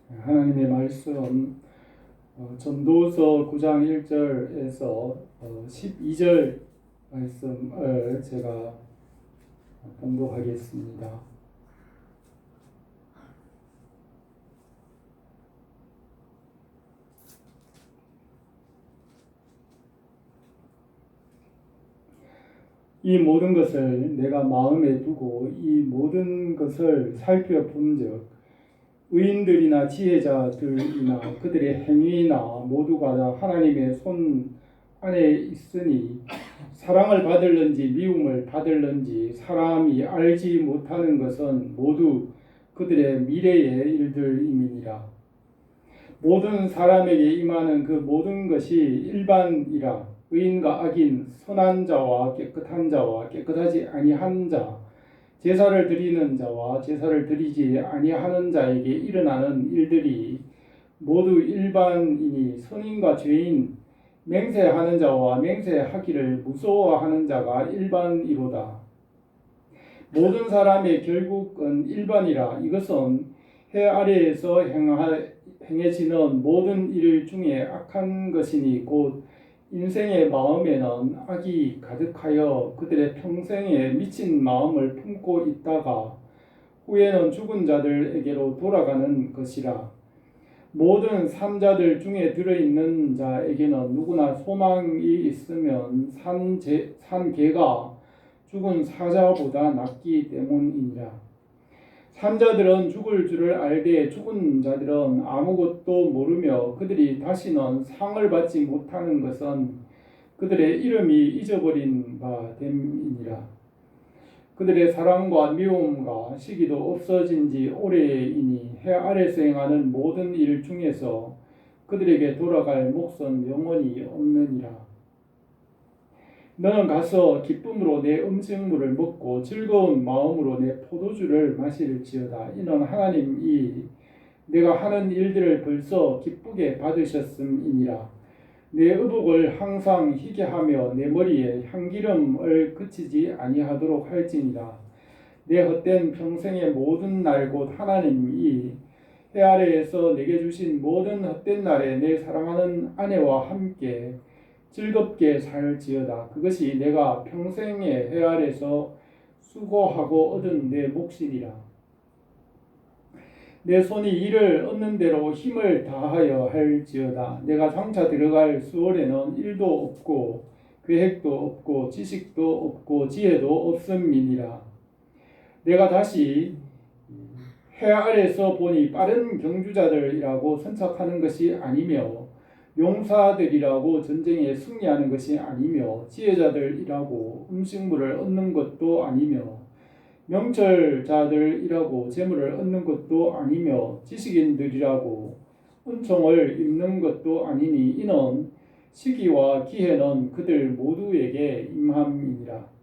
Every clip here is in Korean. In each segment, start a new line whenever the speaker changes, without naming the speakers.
하나님의 말씀 전도서 9장 1절에서 12절 말씀을 제가 봉독하겠습니다. 이 모든 것을 내가 마음에 두고 이 모든 것을 살펴본즉 의인들이나 지혜자들이나 그들의 행위나 모두가 다 하나님의 손 안에 있으니 사랑을 받을는지 미움을 받을는지 사람이 알지 못하는 것은 모두 그들의 미래의 일들임이니라. 모든 사람에게 임하는 그 모든 것이 일반이라. 의인과 악인, 선한 자와 깨끗한 자와 깨끗하지 아니한 자, 제사를 드리는 자와 제사를 드리지 아니하는 자에게 일어나는 일들이 모두 일반이니 선인과 죄인, 맹세하는 자와 맹세하기를 무서워하는 자가 일반이로다. 모든 사람의 결국은 일반이라. 이것은 해 아래에서 행해지는 모든 일 중에 악한 것이니 곧 인생의 마음에는 악이 가득하여 그들의 평생에 미친 마음을 품고 있다가 후에는 죽은 자들에게로 돌아가는 것이라. 모든 산자들 중에 들어있는 자에게는 누구나 소망이 있으면 산 개가 죽은 사자보다 낫기 때문이니라. 산자들은 죽을 줄을 알되 죽은 자들은 아무것도 모르며 그들이 다시는 상을 받지 못하는 것은 그들의 이름이 잊어버린 바 됨이니라. 그들의 사랑과 미움과 시기도 없어진 지 오래이니 해 아래에서 행하는 모든 일 중에서 그들에게 돌아갈 몫은 영원히 없느니라. 너는 가서 기쁨으로 내 음식물을 먹고 즐거운 마음으로 내 포도주를 마실지어다. 이는 하나님이 내가 하는 일들을 벌써 기쁘게 받으셨음이니라. 내 의복을 항상 희게 하며 내 머리에 향기름을 그치지 아니하도록 할지니라. 내 헛된 평생의 모든 날 곧 하나님이 해 아래에서 내게 주신 모든 헛된 날에 내 사랑하는 아내와 함께 즐겁게 살지어다. 그것이 내가 평생의 해 아래에서 수고하고 얻은 내 몫이니라. 내 손이 이를 얻는 대로 힘을 다하여 할지어다. 내가 장차 들어갈 수월에는 일도 없고 계획도 없고 지식도 없고 지혜도 없음이니라. 내가 다시 해 아래에서 보니 빠른 경주자들이라고 선착하는 것이 아니며 용사들이라고 전쟁에 승리하는 것이 아니며 지혜자들이라고 음식물을 얻는 것도 아니며 명철자들이라고 재물을 얻는 것도 아니며 지식인들이라고 은총을 입는 것도 아니니 이는 시기와 기회는 그들 모두에게 임함이니라.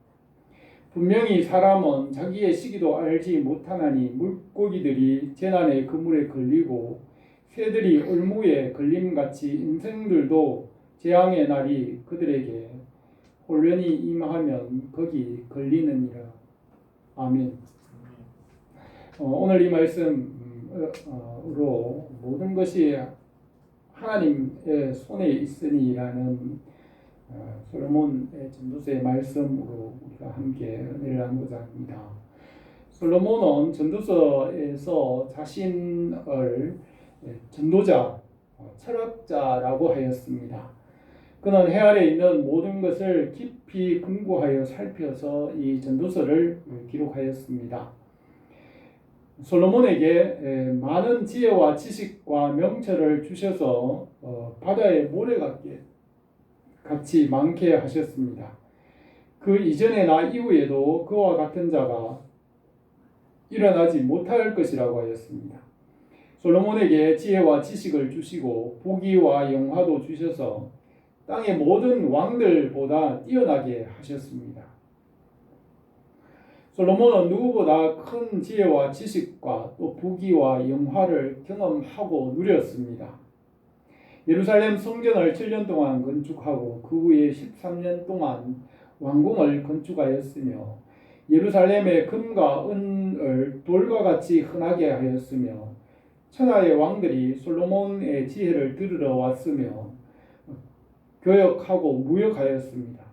분명히 사람은 자기의 시기도 알지 못하나니 물고기들이 재난의 그물에 걸리고 새들이 올무에 걸림같이 인생들도 재앙의 날이 그들에게 혼련히 임하면 거기 걸리느니라. 아멘. 오늘 이 말씀으로 모든 것이 하나님의 손에 있으니라는 솔로몬의 전도서의 말씀으로 우리가 함께 은혜를 나누고자 합니다. 솔로몬은 전도서에서 자신을 전도자, 철학자라고 하였습니다. 그는 해 아래에 있는 모든 것을 깊이 금고하여 살펴서 이 전도서를 기록하였습니다. 솔로몬에게 많은 지혜와 지식과 명철을 주셔서 바다의 모래같이 많게 하셨습니다. 그 이전에나 이후에도 그와 같은 자가 일어나지 못할 것이라고 하였습니다. 솔로몬에게 지혜와 지식을 주시고 부귀와 영화도 주셔서 땅의 모든 왕들보다 뛰어나게 하셨습니다. 솔로몬은 누구보다 큰 지혜와 지식과 또 부귀와 영화를 경험하고 누렸습니다. 예루살렘 성전을 7년 동안 건축하고 그 후에 13년 동안 왕궁을 건축하였으며 예루살렘의 금과 은을 돌과 같이 흔하게 하였으며 천하의 왕들이 솔로몬의 지혜를 들으러 왔으며 교역하고 무역하였습니다.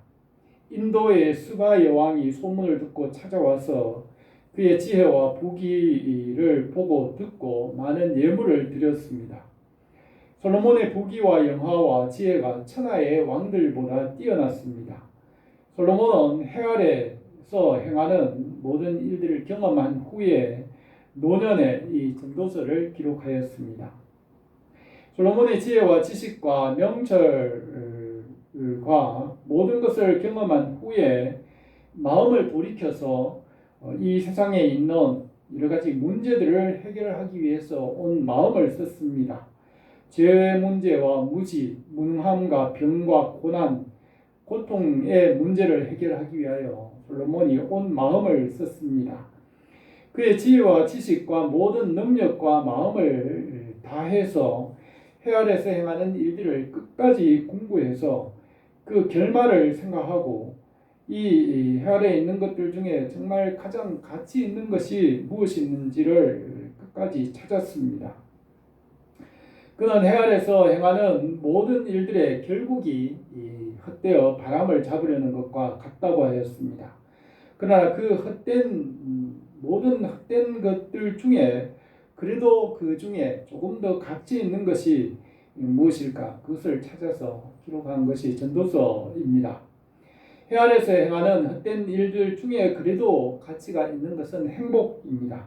인도의 스바의 왕이 소문을 듣고 찾아와서 그의 지혜와 부귀를 보고 듣고 많은 예물을 드렸습니다. 솔로몬의 부귀와 영화와 지혜가 천하의 왕들보다 뛰어났습니다. 솔로몬은 해 아래서 행하는 모든 일들을 경험한 후에 노년에 이 전도서를 기록하였습니다. 솔로몬의 지혜와 지식과 명철과 모든 것을 경험한 후에 마음을 돌이켜서 이 세상에 있는 여러 가지 문제들을 해결하기 위해서 온 마음을 썼습니다. 죄 문제와 무지, 무능함과 병과 고난, 고통의 문제를 해결하기 위하여 솔로몬이 온 마음을 썼습니다. 그의 지혜와 지식과 모든 능력과 마음을 다해서 해 아래서 행하는 일들을 끝까지 공부해서 그 결말을 생각하고 이 해 아래에 있는 것들 중에 정말 가장 가치 있는 것이 무엇이 있는지를 끝까지 찾았습니다. 그는 해 아래서 행하는 모든 일들의 결국이 헛되어 바람을 잡으려는 것과 같다고 하였습니다. 그러나 그 모든 헛된 것들 중에 그래도 그 중에 조금 더 가치 있는 것이 무엇일까? 그것을 찾아서 기록한 것이 전도서입니다. 해 아래서 행하는 헛된 일들 중에 그래도 가치가 있는 것은 행복입니다.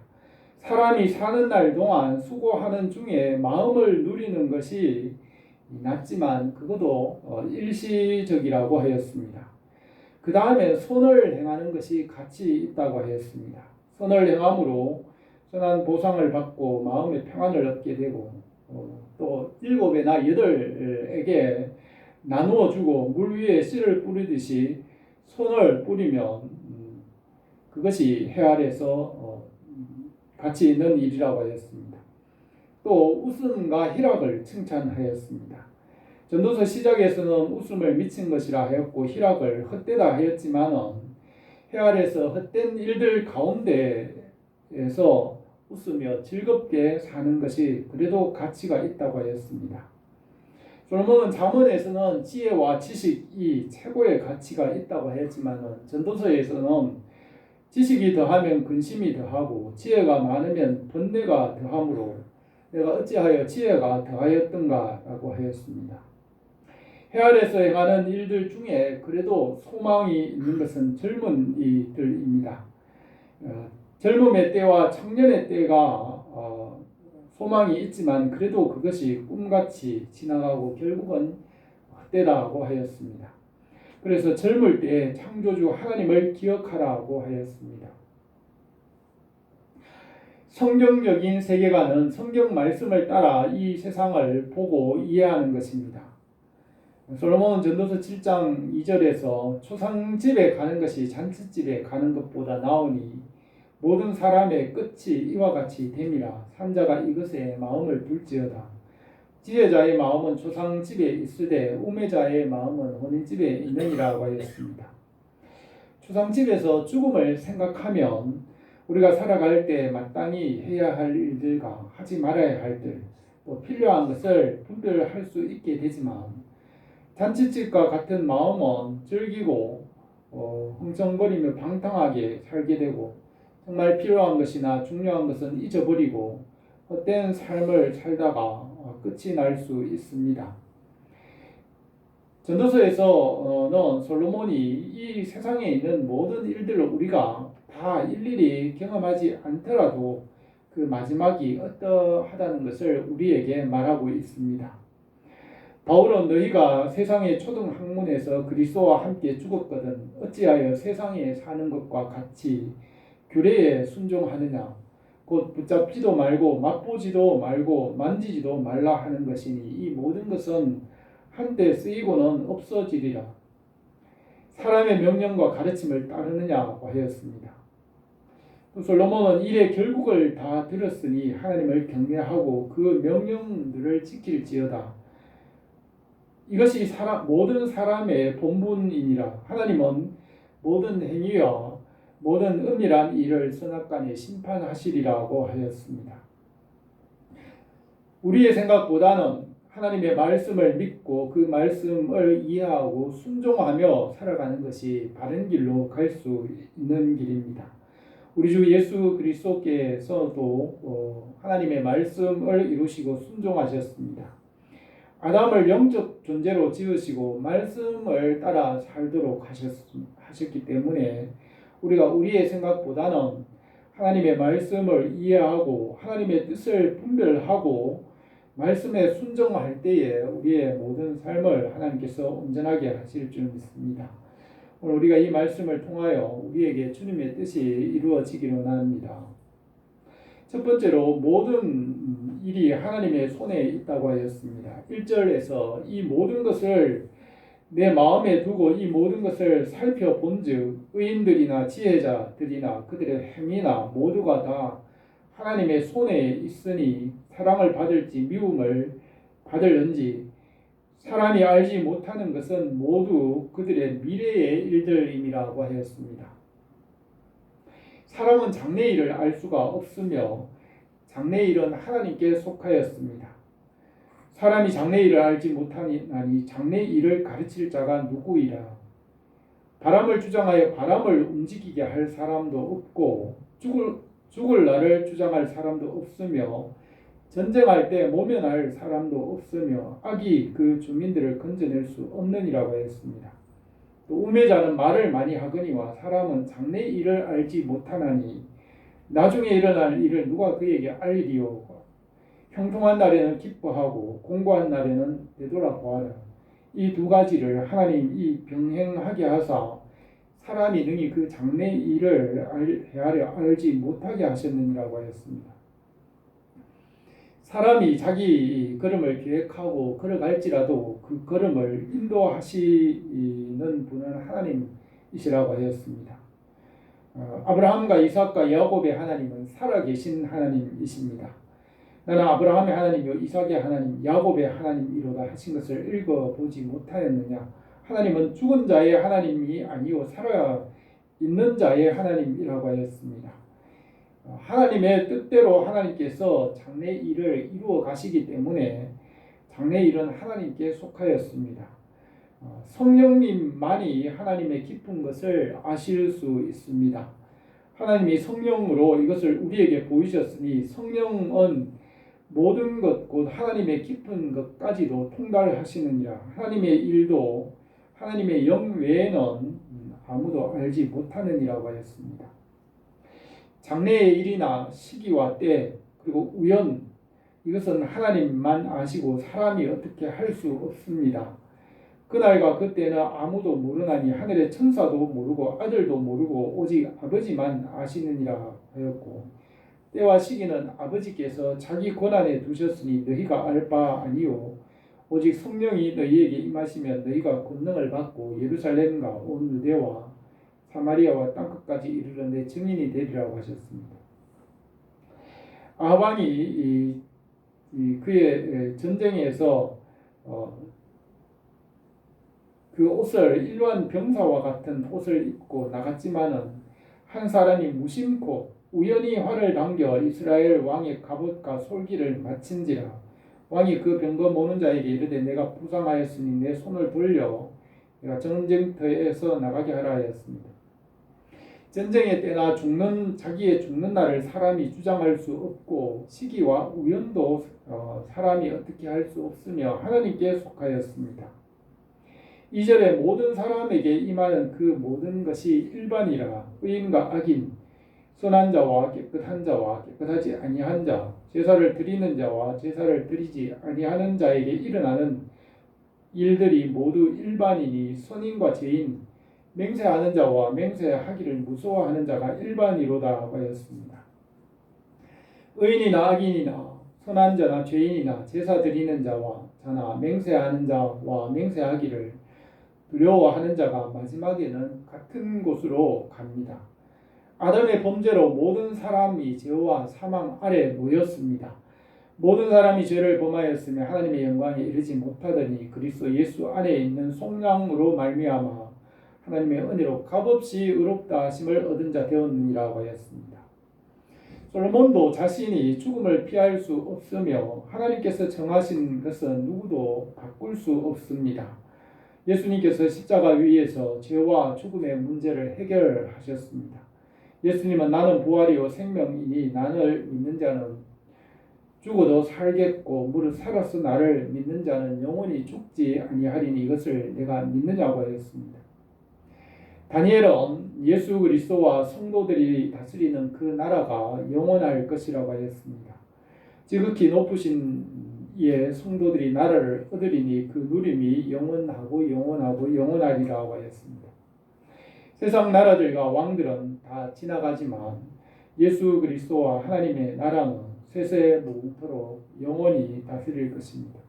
사람이 사는 날 동안 수고하는 중에 마음을 누리는 것이 낫지만 그것도 일시적이라고 하였습니다. 그 다음에 선을 행하는 것이 가치 있다고 하였습니다. 선을 행함으로 선한 보상을 받고 마음의 평안을 얻게 되고 또 7에나 8에게 나누어 주고 물 위에 씨를 뿌리듯이 선을 뿌리면 그것이 해 아래서 가치 있는 일이라고 하였습니다. 또 웃음과 희락을 칭찬하였습니다. 전도서 시작에서는 웃음을 미친 것이라 하였고 희락을 헛되다 하였지만은 해 아래서 헛된 일들 가운데에서 웃으며 즐겁게 사는 것이 그래도 가치가 있다고 하였습니다. 솔로몬은 잠언에서는 지혜와 지식이 최고의 가치가 있다고 하였지만은 전도서에서는 지식이 더하면 근심이 더하고 지혜가 많으면 번뇌가 더하므로 내가 어찌하여 지혜가 더하였던가 라고 하였습니다. 해 아래서 행하는 일들 중에 그래도 소망이 있는 것은 젊은이들입니다. 젊음의 때와 청년의 때가 소망이 있지만 그래도 그것이 꿈같이 지나가고 결국은 헛되다고 하였습니다. 그래서 젊을 때 창조주 하나님을 기억하라고 하였습니다. 성경적인 세계관은 성경 말씀을 따라 이 세상을 보고 이해하는 것입니다. 솔로몬은 전도서 7장 2절에서 초상집에 가는 것이 잔치집에 가는 것보다 나으니 모든 사람의 끝이 이와 같이 됨이라. 산자가 이것에 마음을 둘지어다. 지혜자의 마음은 초상집에 있으되 우매자의 마음은 혼인집에 있느니라고 하였습니다. 초상집에서 죽음을 생각하면 우리가 살아갈 때 마땅히 해야 할 일들과 하지 말아야 할 일, 또 필요한 것을 분별할 수 있게 되지만 잔치집과 같은 마음은 즐기고 흥청거리며 방탕하게 살게 되고 정말 필요한 것이나 중요한 것은 잊어버리고 헛된 삶을 살다가 끝이 날 수 있습니다. 전도서에서는 솔로몬이 이 세상에 있는 모든 일들을 우리가 다 일일이 경험하지 않더라도 그 마지막이 어떠하다는 것을 우리에게 말하고 있습니다. 바울은 너희가 세상의 초등학문에서 그리스도와 함께 죽었거든 어찌하여 세상에 사는 것과 같이 규례에 순종하느냐 곧 붙잡지도 말고 맛보지도 말고 만지지도 말라 하는 것이니 이 모든 것은 한때 쓰이고는 없어지리라. 사람의 명령과 가르침을 따르느냐고 하였습니다. 솔로몬은 일의 결국을 다 들었으니 하나님을 경외하고 그 명령들을 지킬지어다. 이것이 모든 사람의 본분이니라. 하나님은 모든 행위와 모든 은밀한 일을 선악간에 심판하시리라고 하였습니다. 우리의 생각보다는 하나님의 말씀을 믿고 그 말씀을 이해하고 순종하며 살아가는 것이 바른 길로 갈 수 있는 길입니다. 우리 주 예수 그리스도께서도 하나님의 말씀을 이루시고 순종하셨습니다. 아담을 영적 존재로 지으시고 말씀을 따라 살도록 하셨기 때문에 우리가 우리의 생각보다는 하나님의 말씀을 이해하고 하나님의 뜻을 분별하고 말씀에 순종할 때에 우리의 모든 삶을 하나님께서 온전하게 하실 줄 믿습니다. 오늘 우리가 이 말씀을 통하여 우리에게 주님의 뜻이 이루어지기를 원합니다. 첫 번째로 모든 일이 하나님의 손에 있다고 하였습니다. 1절에서 이 모든 것을 내 마음에 두고 이 모든 것을 살펴본즉 의인들이나 지혜자들이나 그들의 행위나 모두가 다 하나님의 손에 있으니 사랑을 받을지 미움을 받을는지 사람이 알지 못하는 것은 모두 그들의 미래의 일들임이라고 하였습니다. 사람은 장래일을 알 수가 없으며 장래일은 하나님께 속하였습니다. 사람이 장래일을 알지 못하니 장래일을 가르칠 자가 누구이라. 바람을 주장하여 바람을 움직이게 할 사람도 없고 죽을 날을 주장할 사람도 없으며 전쟁할 때 모면할 사람도 없으며 악이 그 주민들을 건져낼 수 없느니라고 했습니다. 또 우매자는 말을 많이 하거니와 사람은 장래 일을 알지 못하나니 나중에 일어날 일을 누가 그에게 알리리요. 형통한 날에는 기뻐하고 공고한 날에는 되돌아보아라. 이 두 가지를 하나님이 병행하게 하사 사람이 능히 그 장래 일을 헤아려 알지 못하게 하셨느니라고 하였습니다. 사람이 자기 걸음을 계획하고 걸어갈지라도 그 걸음을 인도하시는 분은 하나님이시라고 하였습니다. 아브라함과 이삭과 야곱의 하나님은 살아계신 하나님이십니다. 나는 아브라함의 하나님이요 이삭의 하나님 야곱의 하나님이로다 하신 것을 읽어보지 못하였느냐. 하나님은 죽은 자의 하나님이 아니요 살아 있는 자의 하나님이라고 하였습니다. 하나님의 뜻대로 하나님께서 장래일을 이루어 가시기 때문에 장래일은 하나님께 속하였습니다. 성령님만이 하나님의 깊은 것을 아실 수 있습니다. 하나님이 성령으로 이것을 우리에게 보이셨으니 성령은 모든 것 곧 하나님의 깊은 것까지도 통달하시느니라. 하나님의 일도 하나님의 영 외에는 아무도 알지 못하느니라고 하였습니다. 장래의 일이나 시기와 때 그리고 우연 이것은 하나님만 아시고 사람이 어떻게 할 수 없습니다. 그날과 그때는 아무도 모르나니 하늘의 천사도 모르고 아들도 모르고 오직 아버지만 아시느니라 하였고 때와 시기는 아버지께서 자기 권한에 두셨으니 너희가 알 바 아니요 오직 성령이 너희에게 임하시면 너희가 권능을 받고 예루살렘과 온 유대와 사마리아와 땅끝까지 이르러 내 증인이 되리라고 하셨습니다. 아합왕이 그의 전쟁에서 그 옷을 일반 병사와 같은 옷을 입고 나갔지만은 한 사람이 무심코 우연히 활을 당겨 이스라엘 왕의 갑옷과 솔기를 맞힌지라. 왕이 그 병거 모는 자에게 이르되 내가 부상하였으니 내 손을 벌려 내가 전쟁터에서 나가게 하라 하였습니다. 전쟁의 때나 자기의 죽는 날을 사람이 주장할 수 없고 시기와 우연도 사람이 어떻게 할 수 없으며 하나님께 속하였습니다. 2절에 모든 사람에게 임하는 그 모든 것이 일반이라. 의인과 악인, 선한 자와 깨끗한 자와 깨끗하지 아니한 자, 제사를 드리는 자와 제사를 드리지 아니하는 자에게 일어나는 일들이 모두 일반이니 선인과 죄인, 맹세하는 자와 맹세하기를 무서워하는 자가 일반이로다 하였습니다. 의인이나 악인이나 선한 자나 죄인이나 제사 드리는 자나 맹세하는 자와 맹세하기를 두려워하는 자가 마지막에는 같은 곳으로 갑니다. 아담의 범죄로 모든 사람이 죄와 사망 아래 놓였습니다. 모든 사람이 죄를 범하였으며 하나님의 영광에 이르지 못하더니 그리스도 예수 안에 있는 속량으로 말미암아 하나님의 은혜로 값없이 의롭다 하심을 얻은 자 되었느니라고 하였습니다. 솔로몬도 자신이 죽음을 피할 수 없으며 하나님께서 정하신 것은 누구도 바꿀 수 없습니다. 예수님께서 십자가 위에서 죄와 죽음의 문제를 해결하셨습니다. 예수님은 나는 부활이요 생명이니 나를 믿는 자는 죽어도 살겠고 무릇 살아서 나를 믿는 자는 영원히 죽지 아니하리니 이것을 내가 믿느냐고 하였습니다. 다니엘은 예수 그리스도와 성도들이 다스리는 그 나라가 영원할 것이라고 하였습니다. 지극히 높으신 이의 성도들이 나라를 얻으리니 그 누림이 영원하고 영원하고 영원하리라고 하였습니다. 세상 나라들과 왕들은 다 지나가지만 예수 그리스도와 하나님의 나라는 세세무궁토록 영원히 다스릴 것입니다.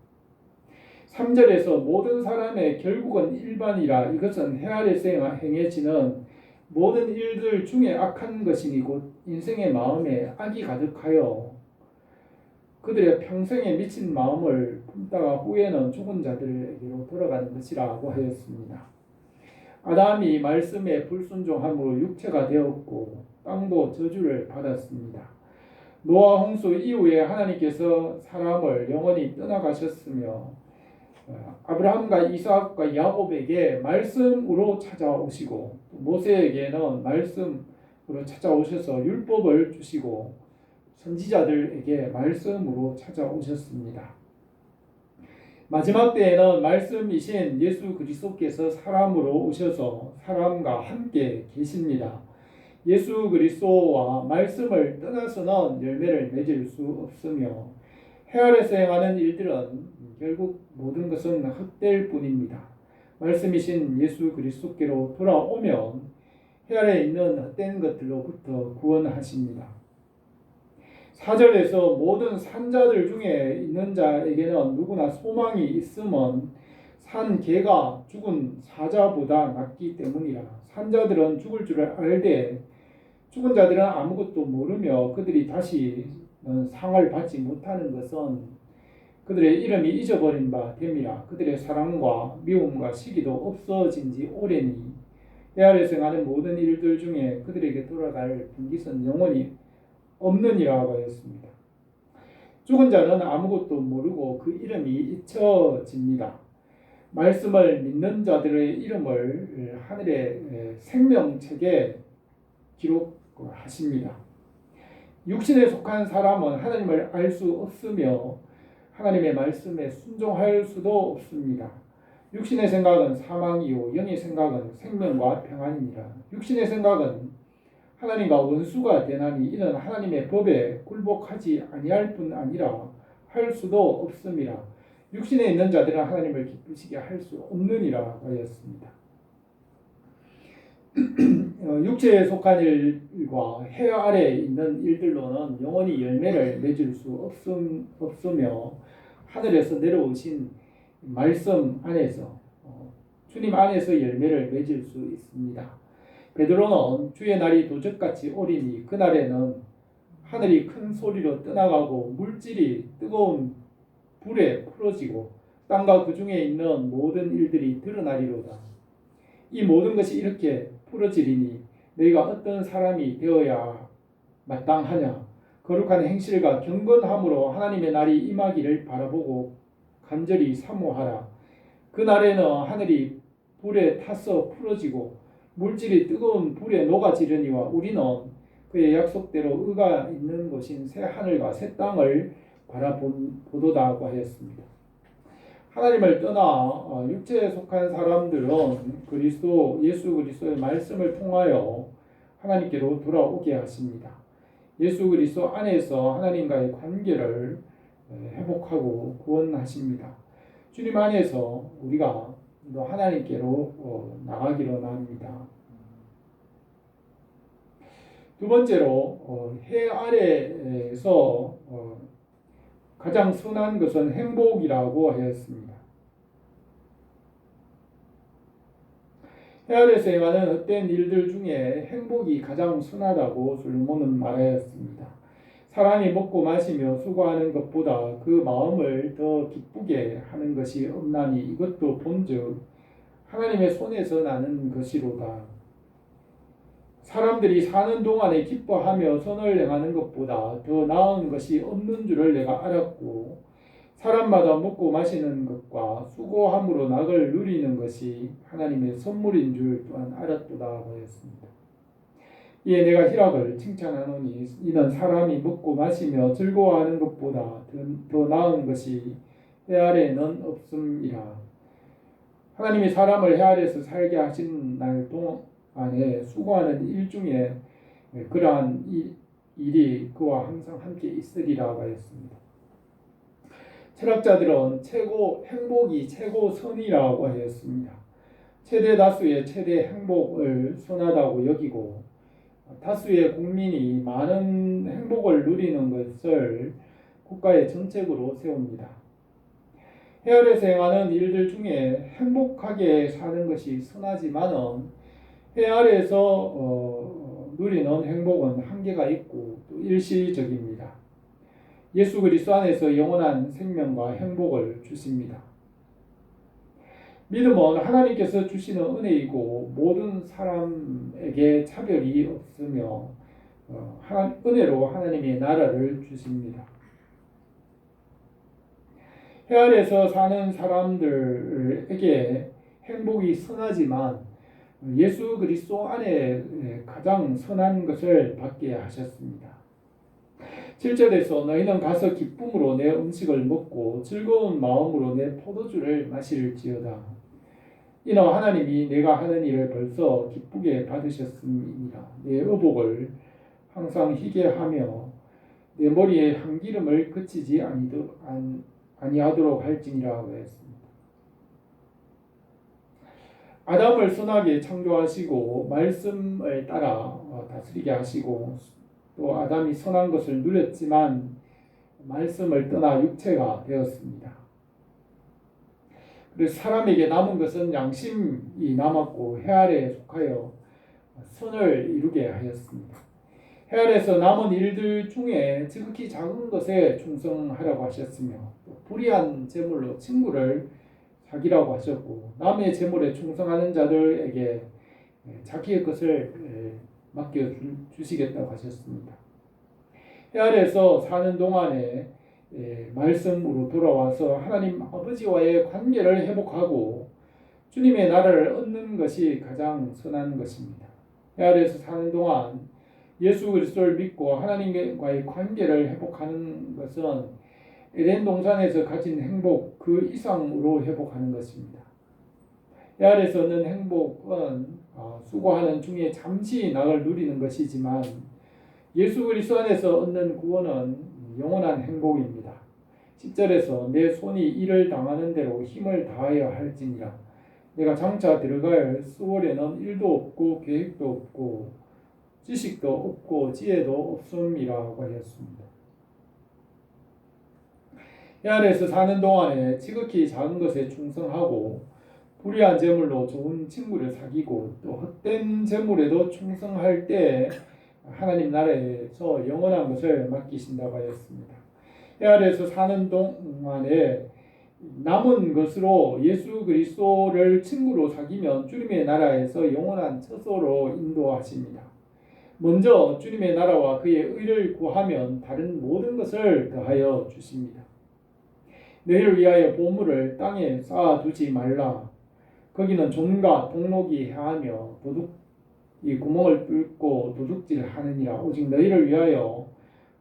3절에서 모든 사람의 결국은 일반이라 이것은 해 아래서 행해지는 모든 일들 중에 악한 것이니 곧 인생의 마음에 악이 가득하여 그들의 평생에 미친 마음을 품다가 후에는 죽은 자들에게로 돌아가는 것이라고 하였습니다. 아담이 말씀에 불순종함으로 육체가 되었고 땅도 저주를 받았습니다. 노아 홍수 이후에 하나님께서 사람을 영원히 떠나가셨으며 아브라함과 이삭과 야곱에게 말씀으로 찾아오시고 모세에게는 말씀으로 찾아오셔서 율법을 주시고 선지자들에게 말씀으로 찾아오셨습니다. 마지막 때에는 말씀이신 예수 그리스도께서 사람으로 오셔서 사람과 함께 계십니다. 예수 그리스도와 말씀을 떠나서는 열매를 맺을 수 없으며 해 아래서 행하는 일들은 결국 모든 것은 헛될 뿐입니다. 말씀이신 예수 그리스도께로 돌아오면 해 아래에 있는 헛된 것들로부터 구원하십니다. 4절에서 모든 산자들 중에 있는 자에게는 누구나 소망이 있음은 산 개가 죽은 사자보다 낫기 때문이라. 산자들은 죽을 줄을 알되 죽은 자들은 아무것도 모르며 그들이 다시 상을 받지 못하는 것은 그들의 이름이 잊어버린 바 됨이라. 그들의 사랑과 미움과 시기도 없어진 지 오래니 해 아래서 행하는 모든 일들 중에 그들에게 돌아갈 분깃은 영원히 없느니라고 하였습니다. 죽은 자는 아무것도 모르고 그 이름이 잊혀집니다. 말씀을 믿는 자들의 이름을 하늘의 생명책에 기록하십니다. 육신에 속한 사람은 하나님을 알 수 없으며 하나님의 말씀에 순종할 수도 없습니다. 육신의 생각은 사망이요 영의 생각은 생명과 평안이니라. 육신의 생각은 하나님과 원수가 되나니 이는 하나님의 법에 굴복하지 아니할 뿐 아니라 할 수도 없습니다. 육신에 있는 자들은 하나님을 기쁘시게 할 수 없느니라 하였습니다. 육체에 속한 일과 해 아래에 있는 일들로는 영원히 열매를 맺을 수 없으며 하늘에서 내려오신 말씀 안에서 주님 안에서 열매를 맺을 수 있습니다. 베드로는 주의 날이 도적같이 오리니 그날에는 하늘이 큰 소리로 떠나가고 물질이 뜨거운 불에 풀어지고 땅과 그 중에 있는 모든 일들이 드러나리로다. 이 모든 것이 이렇게 풀어지리니 너희가 어떤 사람이 되어야 마땅하냐. 거룩한 행실과 경건함으로 하나님의 날이 임하기를 바라보고 간절히 사모하라. 그 날에는 하늘이 불에 타서 풀어지고 물질이 뜨거운 불에 녹아지려니와 우리는 그의 약속대로 의가 있는 곳인 새 하늘과 새 땅을 바라보도다고 하였습니다. 하나님을 떠나 육체에 속한 사람들은 예수 그리스도의 말씀을 통하여 하나님께로 돌아오게 하십니다. 예수 그리스도 안에서 하나님과의 관계를 회복하고 구원하십니다. 주님 안에서 우리가 하나님께로 나가기로 합니다. 두 번째로 해 아래에서 가장 선한 것은 행복이라고 하였습니다. 해 아래에서 행하는 헛된 일들 중에 행복이 가장 선하다고 솔로몬은 말하였습니다. 사람이 먹고 마시며 수고하는 것보다 그 마음을 더 기쁘게 하는 것이 없나니 이것도 본즉 하나님의 손에서 나는 것이로다. 사람들이 사는 동안에 기뻐하며 선을 행하는 것보다 더 나은 것이 없는 줄을 내가 알았고 사람마다 먹고 마시는 것과 수고함으로 낙을 누리는 것이 하나님의 선물인 줄 또한 알았도다 하였습니다. 이에 내가 희락을 칭찬하노니 이는 사람이 먹고 마시며 즐거워하는 것보다 더 나은 것이 해 아래에는 없음이라. 하나님이 사람을 해 아래에서 살게 하신 날 동안에 수고하는 일 중에 그러한 일이 그와 항상 함께 있으리라 하였습니다. 철학자들은 행복이 최고 선이라고 하였습니다. 최대 다수의 최대 행복을 선하다고 여기고 다수의 국민이 많은 행복을 누리는 것을 국가의 정책으로 세웁니다. 해 아래에서 행하는 일들 중에 행복하게 사는 것이 선하지만은 해 아래에서 누리는 행복은 한계가 있고 또 일시적입니다. 예수 그리스도 안에서 영원한 생명과 행복을 주십니다. 믿음은 하나님께서 주시는 은혜이고 모든 사람에게 차별이 없으며 은혜로 하나님의 나라를 주십니다. 해 아래에서 사는 사람들에게 행복이 선하지만 예수 그리스도 안에 가장 선한 것을 받게 하셨습니다. 7절에서 너희는 가서 기쁨으로 내 음식을 먹고 즐거운 마음으로 내 포도주를 마실지어다. 이는 하나님이 내가 하는 일을 벌써 기쁘게 받으셨음이니라. 내 의복을 항상 희게 하며 내 머리에 향기름을 그치지 아니하도록 할지니라 하였습니다. 아담을 선하게 창조하시고 말씀을 따라 다스리게 하시고 또 아담이 선한 것을 누렸지만 말씀을 떠나 육체가 되었습니다. 그래서 사람에게 남은 것은 양심이 남았고 해 아래에 속하여 선을 이루게 하였습니다. 해 아래에서 남은 일들 중에 지극히 작은 것에 충성하라고 하셨으며 또 불의한 재물로 친구를 사귀라고 하셨고 남의 재물에 충성하는 자들에게 자기의 것을 맡겨주시겠다고 하셨습니다. 해 아래에서 사는 동안에 말씀으로 돌아와서 하나님 아버지와의 관계를 회복하고 주님의 나라를 얻는 것이 가장 선한 것입니다. 해 아래에서 사는 동안 예수 그리스도를 믿고 하나님과의 관계를 회복하는 것은 에덴 동산에서 가진 행복 그 이상으로 회복하는 것입니다. 해 아래에서 얻는 행복은 수고하는 중에 잠시 낙을 누리는 것이지만 예수 그리스도 안에서 얻는 구원은 영원한 행복입니다. 10절에서 내 손이 일을 당하는 대로 힘을 다하여 할지니라. 내가 장차 들어갈 수월에는 일도 없고 계획도 없고 지식도 없고 지혜도 없음이라고 하였습니다. 해 아래에서 사는 동안에 지극히 작은 것에 충성하고 불의한 재물로 좋은 친구를 사귀고 또 헛된 재물에도 충성할 때 하나님 나라에서 영원한 것을 맡기신다고 하였습니다. 해 아래에서 사는 동안에 남은 것으로 예수 그리스도를 친구로 사귀면 주님의 나라에서 영원한 처소로 인도하십니다. 먼저 주님의 나라와 그의 의를 구하면 다른 모든 것을 더하여 주십니다. 너희를 위하여 보물을 땅에 쌓아두지 말라. 거기는 좀과 동록이 해하며 이 구멍을 뚫고 도둑질하느니라. 오직 너희를 위하여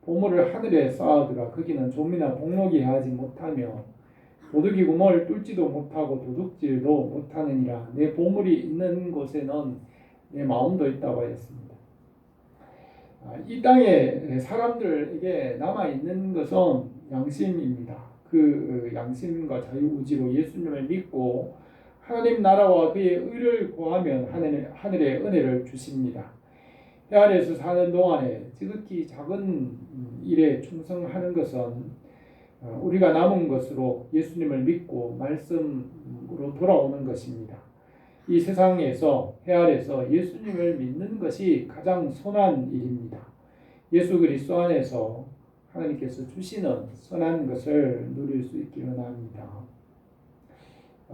보물을 하늘에 쌓아두라. 거기는 좀이나 동록이 해하지 못하며 도둑이 구멍을 뚫지도 못하고 도둑질도 못하느니라. 내 보물이 있는 곳에는 내 마음도 있다고 하였습니다. 이 땅에 사람들에게 남아있는 것은 양심입니다. 그 양심과 자유의지로 예수님을 믿고 하나님 나라와 그의 의를 구하면 하늘의 은혜를 주십니다. 해 아래에서 사는 동안에 지극히 작은 일에 충성하는 것은 우리가 남은 것으로 예수님을 믿고 말씀으로 돌아오는 것입니다. 이 세상에서 해 아래에서 예수님을 믿는 것이 가장 선한 일입니다. 예수 그리스도 안에서 하나님께서 주시는 선한 것을 누릴 수 있기를 원합니다.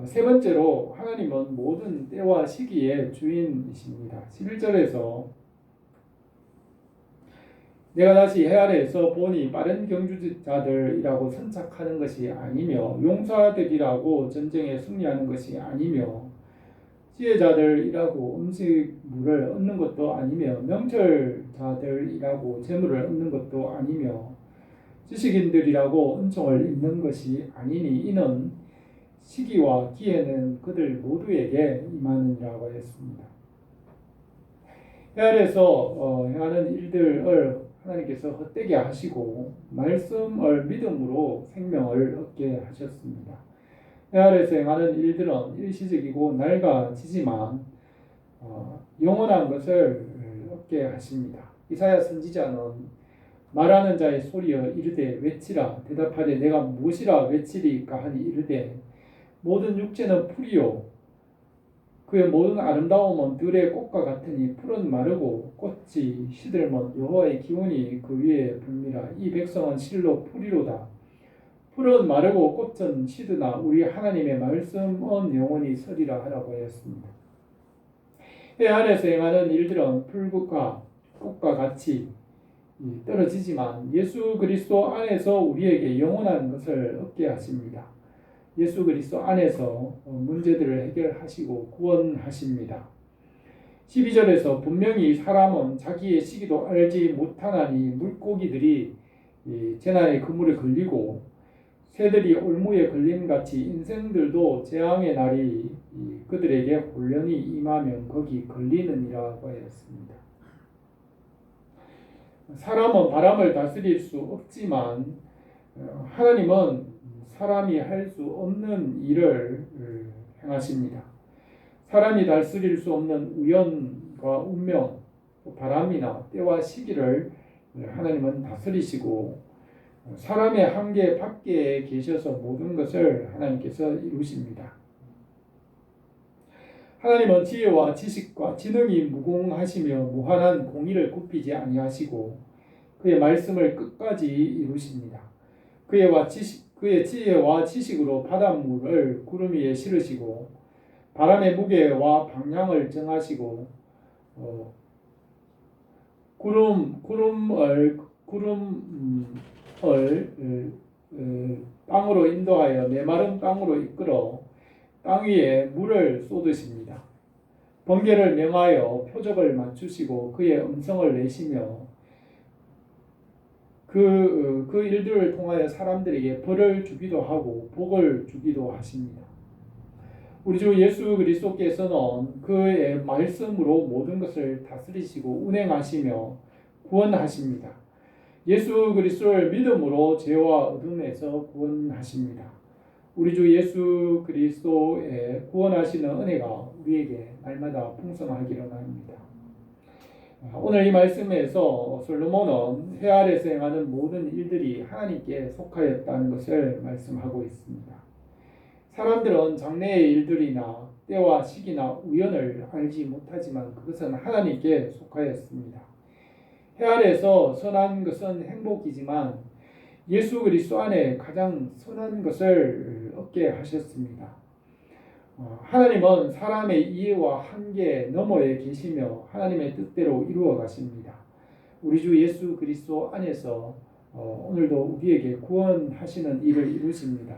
세 번째로 하나님은 모든 때와 시기의 주인이십니다. 11절에서 내가 다시 해 아래에서 보니 빠른 경주자들이라고 선착하는 것이 아니며 용사들이라고 전쟁에 승리하는 것이 아니며 지혜자들이라고 음식물을 얻는 것도 아니며 명철자들이라고 재물을 얻는 것도 아니며 지식인들이라고 은총을 입는 것이 아니니 이는 시기와 기회는 그들 모두에게 임하느니라고 하였습니다. 해 아래에서 행하는 일들을 하나님께서 헛되게 하시고 말씀을 믿음으로 생명을 얻게 하셨습니다. 해 아래에서 행하는 일들은 일시적이고 낡아지지만 영원한 것을 얻게 하십니다. 이사야 선지자는 말하는 자의 소리여 이르되 외치라. 대답하되 내가 무엇이라 외치리까 하니 이르되 모든 육체는 풀이요 그의 모든 아름다움은 들의 꽃과 같으니 풀은 마르고 꽃이 시들면 여호와의 기운이 그 위에 붑니라. 이 백성은 실로 풀이로다. 풀은 마르고 꽃은 시드나 우리 하나님의 말씀은 영원히 서리라 하라고 하였습니다. 해 아래에서 행하는 일들은 풀과 꽃과 같이 떨어지지만 예수 그리스도 안에서 우리에게 영원한 것을 얻게 하십니다. 예수 그리스도 안에서 문제들을 해결하시고 구원하십니다. 12절에서 분명히 사람은 자기의 시기도 알지 못하나니 물고기들이 재난의 그물에 걸리고 새들이 올무에 걸림같이 인생들도 재앙의 날이 그들에게 혼련히 임하면 거기 걸리느니라고 하였습니다. 사람은 바람을 다스릴 수 없지만 하나님은 사람이 할 수 없는 일을 행하십니다. 사람이 다스릴 수 없는 우연과 운명, 바람이나 때와 시기를 하나님은 다스리시고 사람의 한계 밖에 계셔서 모든 것을 하나님께서 이루십니다. 하나님은 지혜와 지식과 지능이 무궁하시며 무한한 공의를 굽히지 아니하시고 그의 말씀을 끝까지 이루십니다. 그의 지혜와 지식으로 바닷물을 구름 위에 실으시고 바람의 무게와 방향을 정하시고 구름을 땅으로 인도하여 메마른 땅으로 이끌어 땅 위에 물을 쏟으십니다. 번개를 명하여 표적을 맞추시고 그의 음성을 내시며 그 일들을 통하여 사람들에게 벌을 주기도 하고 복을 주기도 하십니다. 우리 주 예수 그리스도께서는 그의 말씀으로 모든 것을 다스리시고 운행하시며 구원하십니다. 예수 그리스도를 믿음으로 죄와 어둠에서 구원하십니다. 우리 주 예수 그리스도의 구원하시는 은혜가 우리에게 날마다 풍성하기를 원합니다. 오늘 이 말씀에서 솔로몬은 해 아래에서 행하는 모든 일들이 하나님께 속하였다는 것을 말씀하고 있습니다. 사람들은 장래의 일들이나 때와 시기나 우연을 알지 못하지만 그것은 하나님께 속하였습니다. 해 아래에서 선한 것은 행복이지만 예수 그리스도 안에 가장 선한 것을 얻게 하셨습니다. 하나님은 사람의 이해와 한계 너머에 계시며 하나님의 뜻대로 이루어 가십니다. 우리 주 예수 그리스도 안에서 오늘도 우리에게 구원하시는 일을 이루십니다.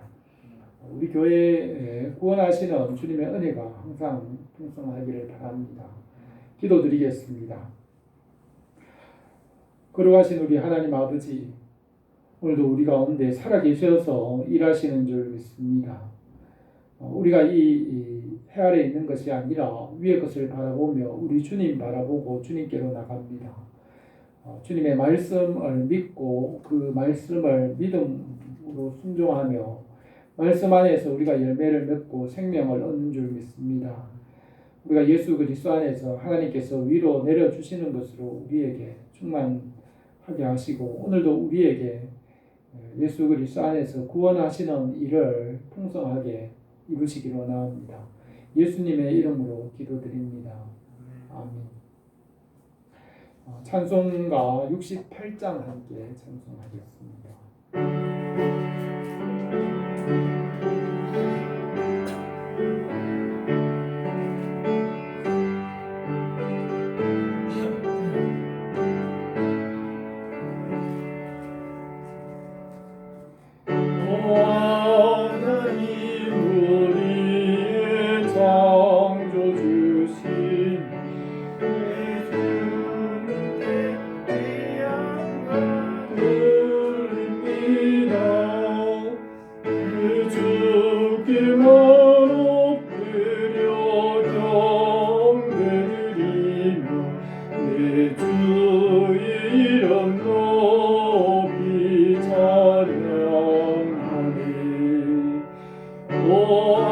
우리 교회에 구원하시는 주님의 은혜가 항상 풍성하기를 바랍니다. 기도드리겠습니다. 거룩하신 우리 하나님 아버지, 오늘도 우리 가운데 살아계셔서 일하시는 줄 믿습니다. 우리가 이 해 아래 있는 것이 아니라 위의 것을 바라보며 우리 주님 바라보고 주님께로 나갑니다. 주님의 말씀을 믿고 그 말씀을 믿음으로 순종하며 말씀 안에서 우리가 열매를 맺고 생명을 얻는 줄 믿습니다. 우리가 예수 그리스도 안에서 하나님께서 위로 내려주시는 것으로 우리에게 충만하게 하시고 오늘도 우리에게 예수 그리스도 안에서 구원하시는 일을 풍성하게 이루시기를 원합니다. 예수님의 이름으로 기도드립니다. 아멘. 찬송가 68장 함께 찬송하겠습니다. 높이만 엎드려 경배드리며 내 주의 이름 높이 찬양하네. 오